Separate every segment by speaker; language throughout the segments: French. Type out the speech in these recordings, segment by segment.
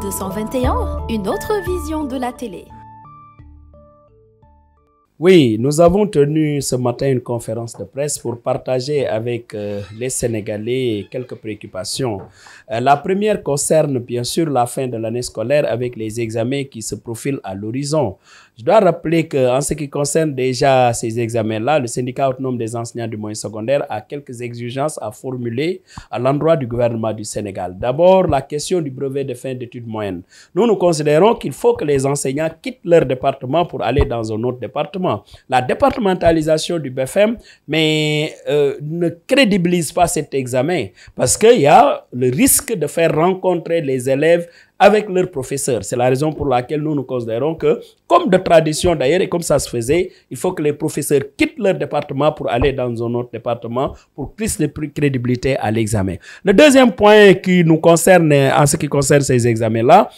Speaker 1: 221, une autre vision de la télé.
Speaker 2: Oui, nous avons tenu ce matin une conférence de presse pour partager avec les Sénégalais quelques préoccupations. La première concerne bien sûr la fin de l'année scolaire avec les examens qui se profilent à l'horizon. Je dois rappeler qu'en ce qui concerne déjà ces examens-là, le syndicat autonome des enseignants du moyen secondaire a quelques exigences à formuler à l'endroit du gouvernement du Sénégal. D'abord, la question du brevet de fin d'études moyennes. Nous considérons qu'il faut que les enseignants quittent leur département pour aller dans un autre département. La départementalisation du BFM ne crédibilise pas cet examen parce qu'il y a le risque de faire rencontrer les élèves avec leurs professeurs. C'est la raison pour laquelle nous considérons que, comme de tradition d'ailleurs et comme ça se faisait, il faut que les professeurs quittent leur département pour aller dans un autre département pour plus de crédibilité à l'examen. Le deuxième point qui nous concerne en ce qui concerne ces examens-là,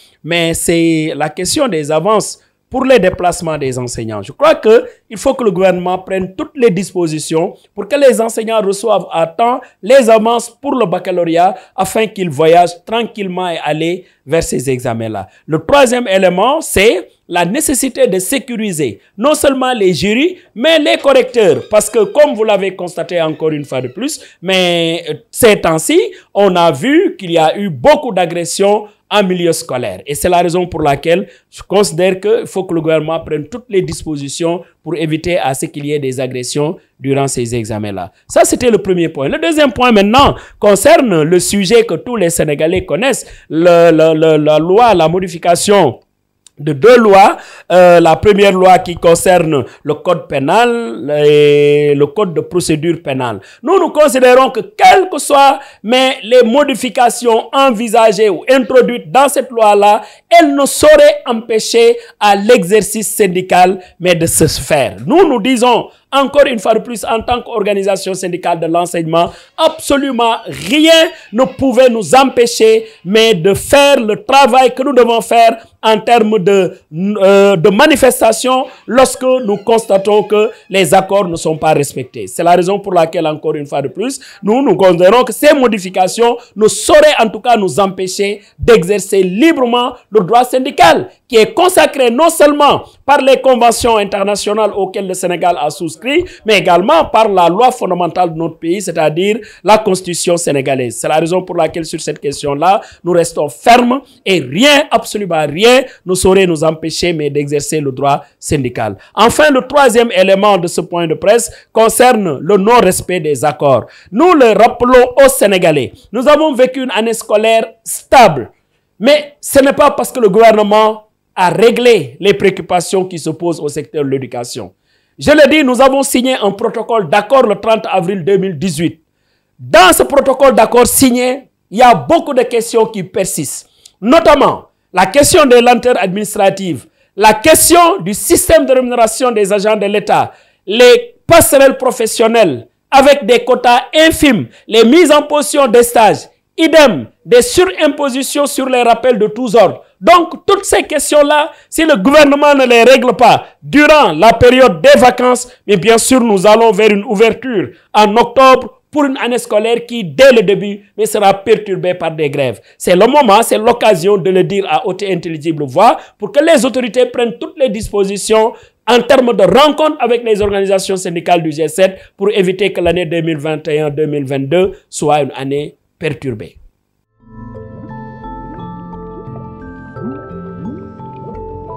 Speaker 2: c'est la question des avances pour les déplacements des enseignants. Je crois qu'il faut que le gouvernement prenne toutes les dispositions pour que les enseignants reçoivent à temps les avances pour le baccalauréat afin qu'ils voyagent tranquillement et aller vers ces examens-là. Le troisième élément, c'est la nécessité de sécuriser non seulement les jurys, mais les correcteurs. Parce que, comme vous l'avez constaté encore une fois de plus, ces temps-ci, on a vu qu'il y a eu beaucoup d'agressions en milieu scolaire. Et c'est la raison pour laquelle je considère qu'il faut que le gouvernement prenne toutes les dispositions pour éviter à ce qu'il y ait des agressions durant ces examens-là. Ça, c'était le premier point. Le deuxième point maintenant concerne le sujet que tous les Sénégalais connaissent, la loi, la modification de deux lois. La première loi qui concerne le code pénal et le code de procédure pénale. Nous considérons que quelles que soient les modifications envisagées ou introduites dans cette loi-là, elles ne sauraient empêcher à l'exercice syndical de se faire. Nous disons encore une fois de plus, en tant qu'organisation syndicale de l'enseignement, absolument rien ne pouvait nous empêcher de faire le travail que nous devons faire en termes de manifestation lorsque nous constatons que les accords ne sont pas respectés. C'est la raison pour laquelle, encore une fois de plus, nous considérons que ces modifications ne sauraient en tout cas nous empêcher d'exercer librement le droit syndical qui est consacré non seulement par les conventions internationales auxquelles le Sénégal a souscrit, mais également par la loi fondamentale de notre pays, c'est-à-dire la Constitution sénégalaise. C'est la raison pour laquelle, sur cette question-là, nous restons fermes et rien, absolument rien, ne saurait nous empêcher d'exercer le droit syndical. Enfin, le troisième élément de ce point de presse concerne le non-respect des accords. Nous le rappelons aux Sénégalais. Nous avons vécu une année scolaire stable, mais ce n'est pas parce que le gouvernement a réglé les préoccupations qui se posent au secteur de l'éducation. Je le dis, nous avons signé un protocole d'accord le 30 avril 2018. Dans ce protocole d'accord signé, il y a beaucoup de questions qui persistent, notamment la question des lenteurs administratives, la question du système de rémunération des agents de l'État, les passerelles professionnelles avec des quotas infimes, les mises en position des stages, idem, des surimpositions sur les rappels de tous ordres. Donc, toutes ces questions-là, si le gouvernement ne les règle pas durant la période des vacances, bien sûr, nous allons vers une ouverture en octobre pour une année scolaire qui, dès le début, sera perturbée par des grèves. C'est le moment, c'est l'occasion de le dire à haute et intelligible voix pour que les autorités prennent toutes les dispositions en termes de rencontres avec les organisations syndicales du G7 pour éviter que l'année 2021-2022 soit une année perturbée.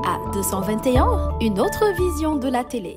Speaker 1: À 221, une autre vision de la télé.